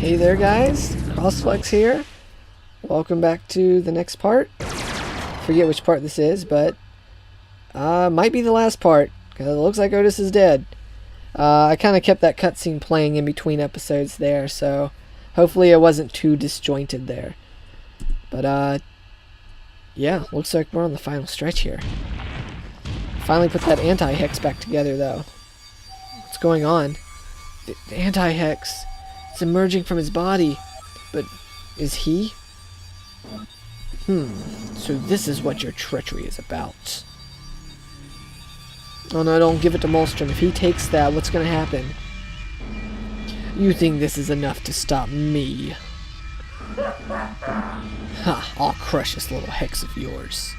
Hey there guys, CrossFlux here. Welcome back to the next part. Forget which part this is, but might be the last part, because it looks like Otis is dead. I kind of kept that cutscene playing in between episodes there, so hopefully it wasn't too disjointed there. But yeah, looks like we're on the final stretch here. Finally put that Anti-Hex back together though. What's going on? The Anti-Hex, it's emerging from his body, but is he? So this is what your treachery is about. Oh no, don't give it to Molstrom. If he takes that, what's gonna happen? You think this is enough to stop me? Ha, I'll crush this little hex of yours.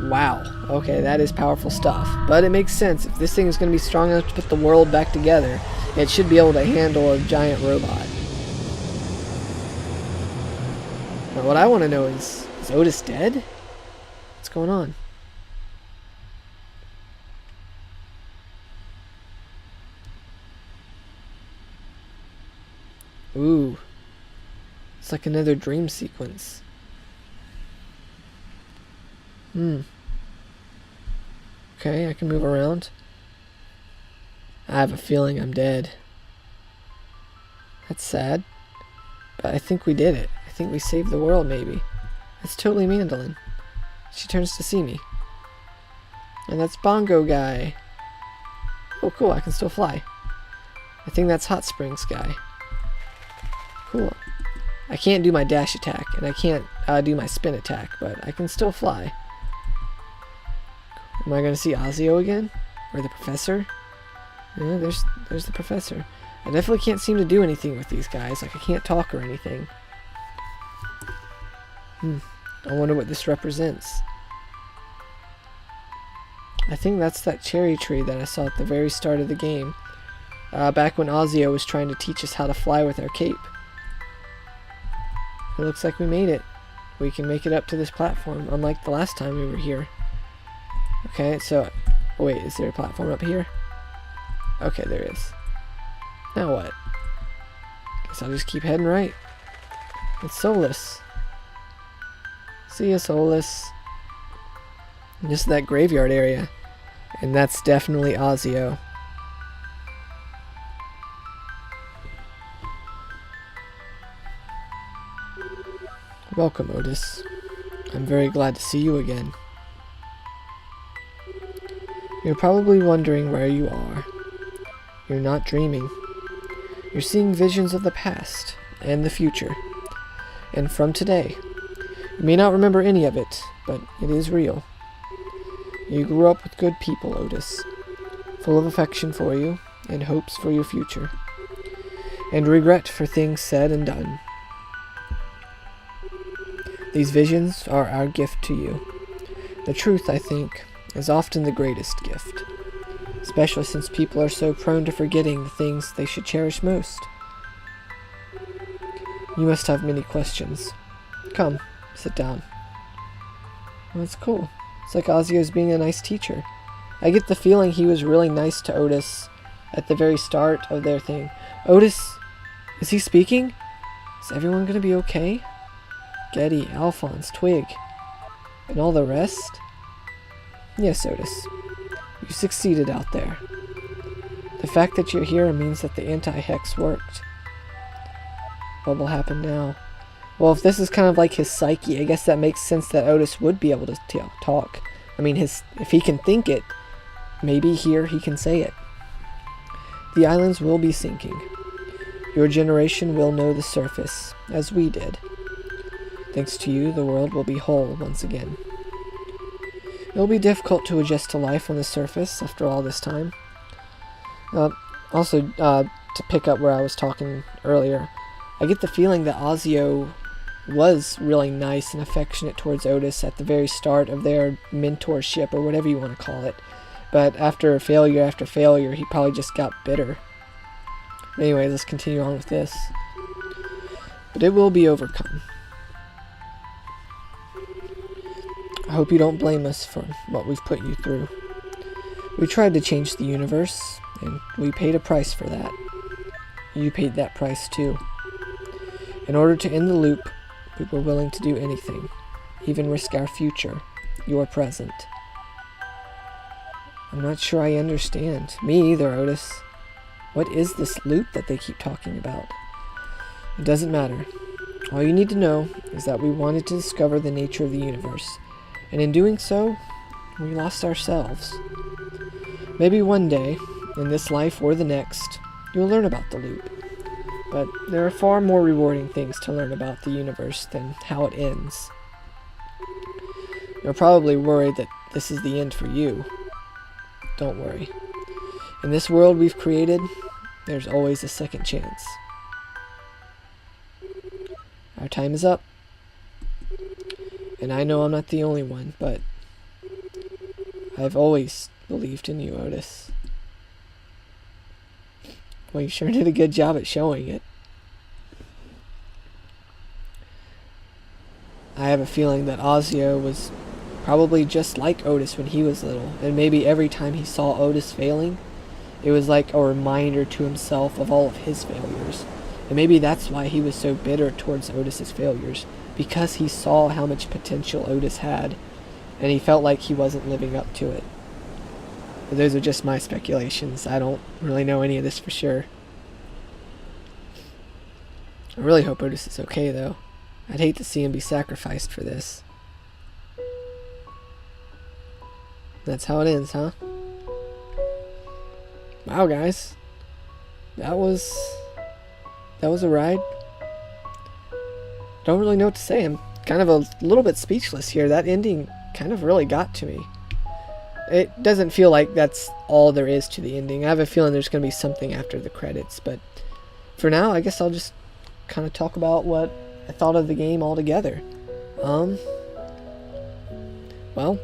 Wow. Okay, that is powerful stuff. But it makes sense. If this thing is going to be strong enough to put the world back together, it should be able to handle a giant robot. Now, what I want to know is Otis dead? What's going on? Ooh. It's like another dream sequence. Okay, I can move around. I have a feeling I'm dead. That's sad. But I think we did it. I think we saved the world, maybe. That's totally Mandolin. She turns to see me. And that's Bongo Guy. Oh, cool, I can still fly. I think that's Hot Springs Guy. Cool. I can't do my dash attack, and I can't do my spin attack, but I can still fly. Am I going to see Ozio again? Or the Professor? Yeah, there's the Professor. I definitely can't seem to do anything with these guys. Like, I can't talk or anything. I wonder what this represents. I think that's that cherry tree that I saw at the very start of the game. Back when Ozio was trying to teach us how to fly with our cape. It looks like we made it. We can make it up to this platform, unlike the last time we were here. Okay, so... wait, is there a platform up here? Okay, there is. Now what? Guess I'll just keep heading right. It's Solus. See ya, Solus. Just that graveyard area. And that's definitely Ozio. Welcome, Otis. I'm very glad to see you again. You're probably wondering where you are. You're not dreaming. You're seeing visions of the past and the future. And from today. You may not remember any of it, but it is real. You grew up with good people, Otis. Full of affection for you and hopes for your future. And regret for things said and done. These visions are our gift to you. The truth, I think, is often the greatest gift, especially since people are so prone to forgetting the things they should cherish most. You must have many questions. Come, sit down. Well, that's cool. It's like Ozio's being a nice teacher. I get the feeling he was really nice to Otis at the very start of their thing. Otis, is he speaking? Is everyone gonna be okay? Getty, Alphonse, Twig, and all the rest? Yes, Otis. You succeeded out there. The fact that you're here means that the Anti-Hex worked. What will happen now? Well, if this is kind of like his psyche, I guess that makes sense that Otis would be able to talk. I mean, if he can think it, maybe here he can say it. The islands will be sinking. Your generation will know the surface, as we did. Thanks to you, the world will be whole once again. It will be difficult to adjust to life on the surface after all this time. Also, to pick up where I was talking earlier, I get the feeling that Ozio was really nice and affectionate towards Otis at the very start of their mentorship, or whatever you want to call it. But after failure after failure, he probably just got bitter. Anyway, let's continue on with this. But it will be overcome. I hope you don't blame us for what we've put you through. We tried to change the universe, and we paid a price for that. You paid that price too. In order to end the loop, we were willing to do anything, even risk our future, your present. I'm not sure I understand. Me either, Otis. What is this loop that they keep talking about? It doesn't matter. All you need to know is that we wanted to discover the nature of the universe, and in doing so, we lost ourselves. Maybe one day, in this life or the next, you'll learn about the loop. But there are far more rewarding things to learn about the universe than how it ends. You're probably worried that this is the end for you. Don't worry. In this world we've created, there's always a second chance. Our time is up. And I know I'm not the only one, but I've always believed in you, Otis. Well, you sure did a good job at showing it. I have a feeling that Ozio was probably just like Otis when he was little, and maybe every time he saw Otis failing, it was like a reminder to himself of all of his failures. And maybe that's why he was so bitter towards Otis's failures, because he saw how much potential Otis had, and he felt like he wasn't living up to it. But those are just my speculations. I don't really know any of this for sure. I really hope Otis is okay, though. I'd hate to see him be sacrificed for this. That's how it ends, huh? Wow, guys. That was a ride. Don't really know what to say. I'm kind of a little bit speechless here. That ending kind of really got to me. It doesn't feel like that's all there is to the ending. I have a feeling there's going to be something after the credits, but for now, I guess I'll just kind of talk about what I thought of the game altogether. Well,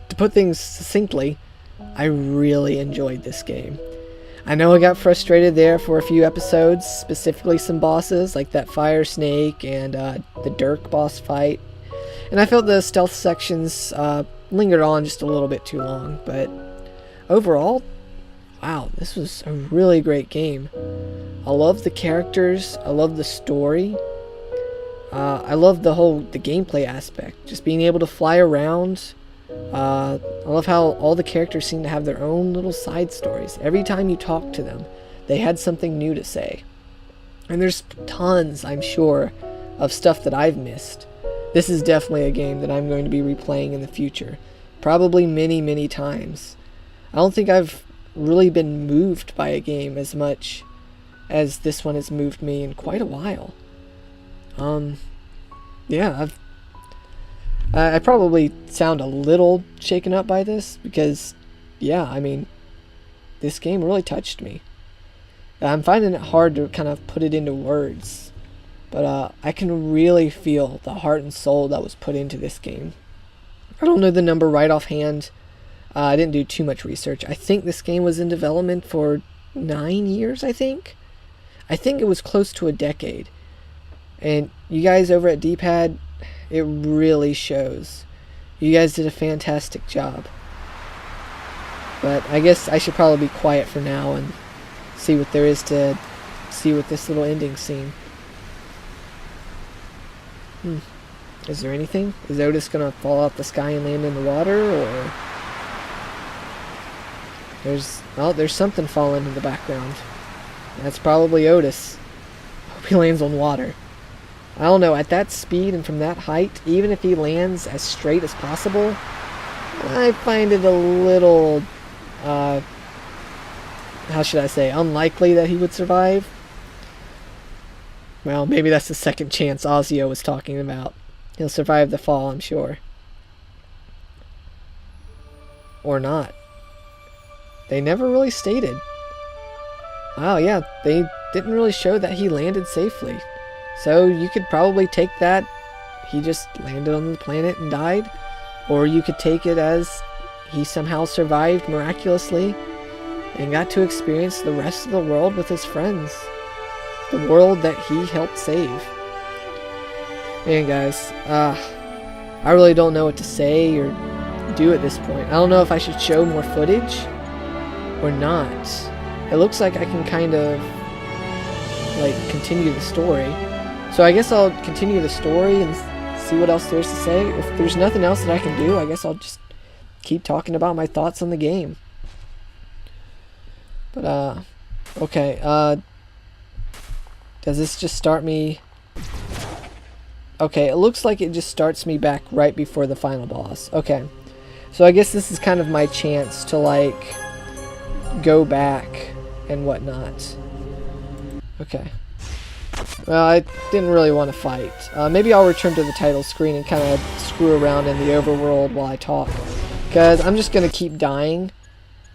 to put things succinctly, I really enjoyed this game. I know I got frustrated there for a few episodes, specifically some bosses like that fire snake and the Dirk boss fight. And I felt the stealth sections lingered on just a little bit too long, but overall, wow, this was a really great game. I love the characters, I love the story, I love the gameplay aspect, just being able to fly around. I love how all the characters seem to have their own little side stories. Every time you talk to them, they had something new to say. And there's tons, I'm sure, of stuff that I've missed. This is definitely a game that I'm going to be replaying in the future. Probably many, many times. I don't think I've really been moved by a game as much as this one has moved me in quite a while. Yeah, I probably sound a little shaken up by this because, yeah, I mean, this game really touched me. I'm finding it hard to kind of put it into words, but I can really feel the heart and soul that was put into this game. I don't know the number right offhand. I didn't do too much research. I think this game was in development for 9 years, I think. I think it was close to a decade. And you guys over at D-Pad, it really shows. You guys did a fantastic job. But I guess I should probably be quiet for now and see what there is to see with this little ending scene. Is there anything? Is Otis gonna fall out the sky and land in the water, or there's something falling in the background. That's probably Otis. Hope he lands on water. I don't know, at that speed and from that height, even if he lands as straight as possible, I find it a little, how should I say, unlikely that he would survive. Well, maybe that's the second chance Ozio was talking about. He'll survive the fall, I'm sure. Or not. They never really stated. Wow, yeah, they didn't really show that he landed safely. So you could probably take that he just landed on the planet and died, or you could take it as he somehow survived miraculously and got to experience the rest of the world with his friends. The world that he helped save. Man, guys, I really don't know what to say or do at this point. I don't know if I should show more footage or not. It looks like I can kind of like continue the story. So I guess I'll continue the story and see what else there's to say. If there's nothing else that I can do, I guess I'll just keep talking about my thoughts on the game. But okay, does this just start me? Okay, it looks like it just starts me back right before the final boss. Okay, so I guess this is kind of my chance to like go back and whatnot. Okay. Well, I didn't really want to fight. Maybe I'll return to the title screen and kind of screw around in the overworld while I talk. Because I'm just going to keep dying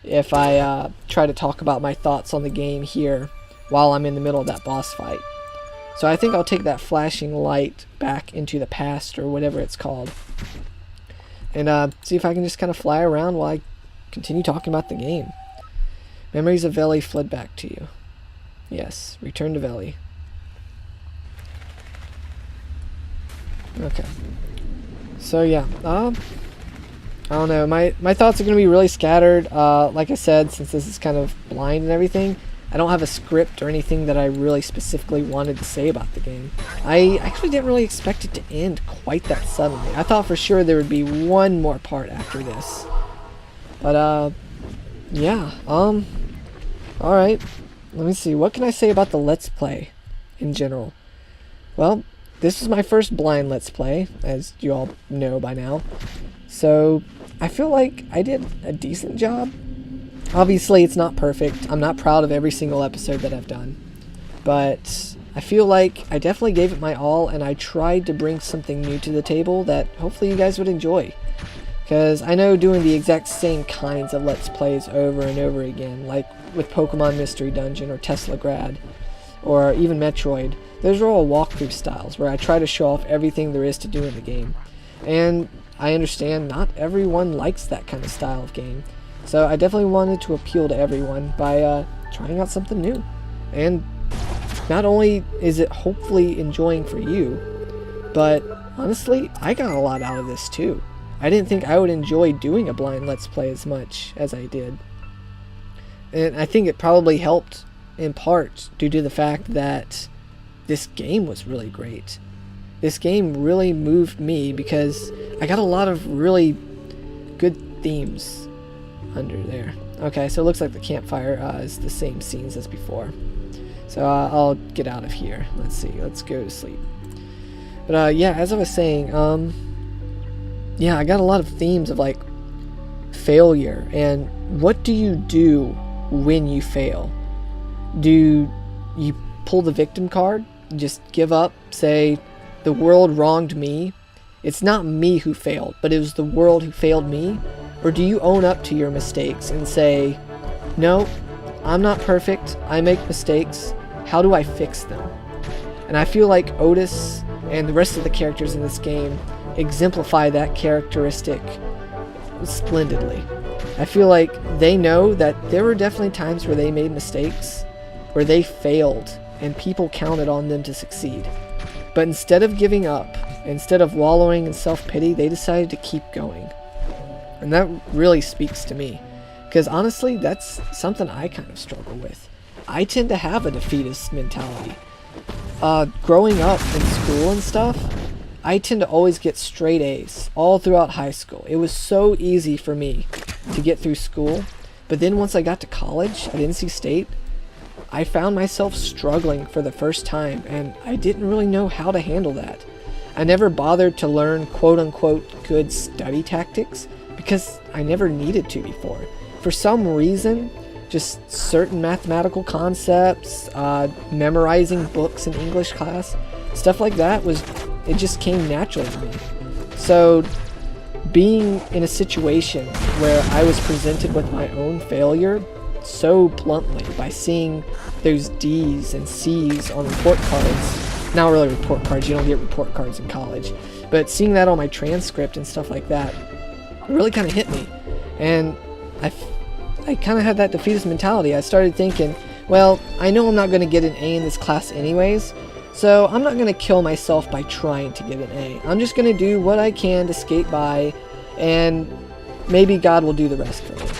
if I try to talk about my thoughts on the game here while I'm in the middle of that boss fight. So I think I'll take that flashing light back into the past, or whatever it's called. And see if I can just kind of fly around while I continue talking about the game. Memories of Veli fled back to you. Yes, return to Veli. Okay. So yeah, I don't know. My thoughts are going to be really scattered. Like I said, since this is kind of blind and everything, I don't have a script or anything that I really specifically wanted to say about the game. I actually didn't really expect it to end quite that suddenly. I thought for sure there would be one more part after this. But yeah. Alright. Let me see. What can I say about the Let's Play in general? Well, this is my first blind Let's Play, as you all know by now. So, I feel like I did a decent job. Obviously, it's not perfect. I'm not proud of every single episode that I've done. But I feel like I definitely gave it my all, and I tried to bring something new to the table that hopefully you guys would enjoy. Because I know doing the exact same kinds of Let's Plays over and over again, like with Pokemon Mystery Dungeon or Tesla Grad, or even Metroid, those are all walkthrough styles where I try to show off everything there is to do in the game. And I understand not everyone likes that kind of style of game. So I definitely wanted to appeal to everyone by trying out something new. And not only is it hopefully enjoying for you, but honestly, I got a lot out of this too. I didn't think I would enjoy doing a blind Let's Play as much as I did. And I think it probably helped in part due to the fact that this game was really great. This game really moved me because I got a lot of really good themes under there. Okay, so it looks like the campfire is the same scenes as before. So I'll get out of here. Let's see, let's go to sleep. But yeah, as I was saying, yeah, I got a lot of themes of like failure and what do you do when you fail? Do you pull the victim card? Just give up, say the world wronged me? It's not me who failed, but it was the world who failed me? Or do you own up to your mistakes and say, no, I'm not perfect, I make mistakes, how do I fix them? And I feel like Otis and the rest of the characters in this game exemplify that characteristic splendidly. I feel like they know that there were definitely times where they made mistakes, where they failed, and people counted on them to succeed. But instead of giving up, instead of wallowing in self-pity, they decided to keep going. And that really speaks to me. Because honestly, that's something I kind of struggle with. I tend to have a defeatist mentality. Growing up in school and stuff, I tend to always get straight A's all throughout high school. It was so easy for me to get through school. But then once I got to college at NC State, I found myself struggling for the first time, and I didn't really know how to handle that. I never bothered to learn quote-unquote good study tactics because I never needed to before. For some reason, just certain mathematical concepts, memorizing books in English class, stuff like that it just came naturally to me. So being in a situation where I was presented with my own failure so bluntly by seeing those D's and C's on report cards, not really report cards, you don't get report cards in college, but seeing that on my transcript and stuff like that really kind of hit me. And I kind of had that defeatist mentality. I started thinking, well, I know I'm not going to get an A in this class anyways, so I'm not going to kill myself by trying to get an A. I'm just going to do what I can to skate by, and maybe God will do the rest for me.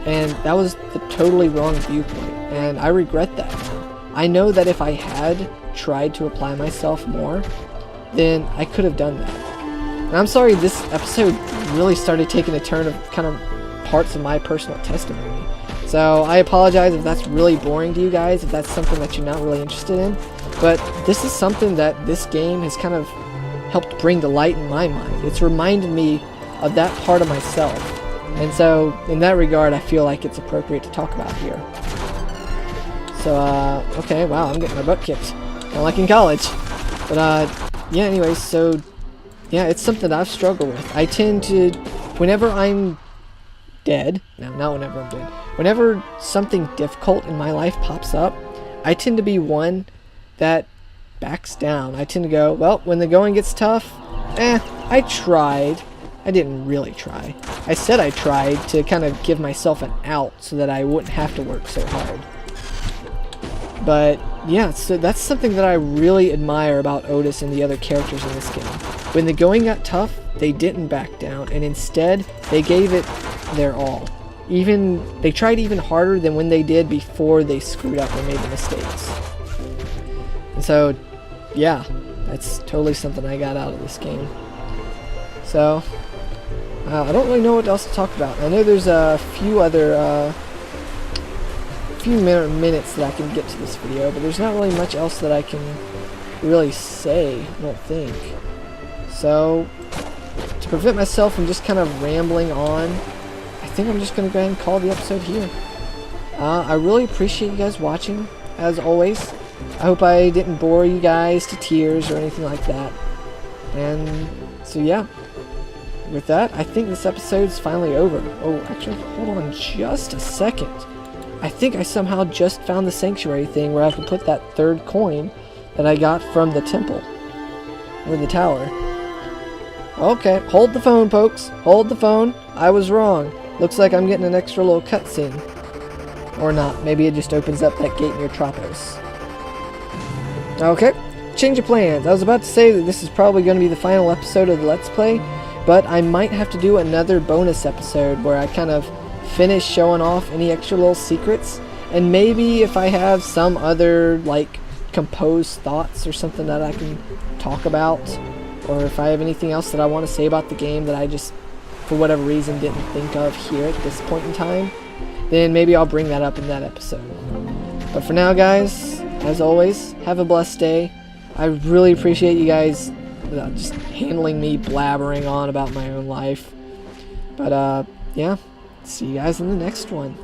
And that was the totally wrong viewpoint, and I regret that. I know that if I had tried to apply myself more, then I could have done that. And I'm sorry this episode really started taking a turn of kind of parts of my personal testimony. So I apologize if that's really boring to you guys, if that's something that you're not really interested in. But this is something that this game has kind of helped bring to light in my mind. It's reminded me of that part of myself. And so in that regard, I feel like it's appropriate to talk about here. So, okay, wow, I'm getting my butt kicked. Kind of like in college. But, yeah, anyways, so, yeah, it's something that I've struggled with. I tend to, whenever I'm dead, no, not whenever I'm dead, whenever something difficult in my life pops up, I tend to be one that backs down. I tend to go, well, when the going gets tough, I tried. I didn't really try. I said I tried to kind of give myself an out so that I wouldn't have to work so hard. But yeah, so that's something that I really admire about Otis and the other characters in this game. When the going got tough, they didn't back down, and instead they gave it their all. They tried even harder than when they did before they screwed up and made the mistakes. And so, yeah, that's totally something I got out of this game. So, I don't really know what else to talk about. I know there's a few other minutes that I can get to this video, but there's not really much else that I can really say, I don't think. So, to prevent myself from just kind of rambling on, I think I'm just going to go ahead and call the episode here. I really appreciate you guys watching, as always. I hope I didn't bore you guys to tears or anything like that. And so yeah, with that, I think this episode's finally over. Oh, actually, hold on just a second. I think I somehow just found the sanctuary thing where I can put that third coin that I got from the temple. Or the tower. Okay, hold the phone, folks. Hold the phone. I was wrong. Looks like I'm getting an extra little cutscene. Or not. Maybe it just opens up that gate near Tropos. Okay, change of plans. I was about to say that this is probably going to be the final episode of the Let's Play, but I might have to do another bonus episode where I kind of finish showing off any extra little secrets, and maybe if I have some other, like, composed thoughts or something that I can talk about, or if I have anything else that I want to say about the game that I just, for whatever reason, didn't think of here at this point in time, then maybe I'll bring that up in that episode. But for now, guys, as always, have a blessed day. I really appreciate you guys just handling me blabbering on about my own life. But, yeah, see you guys in the next one.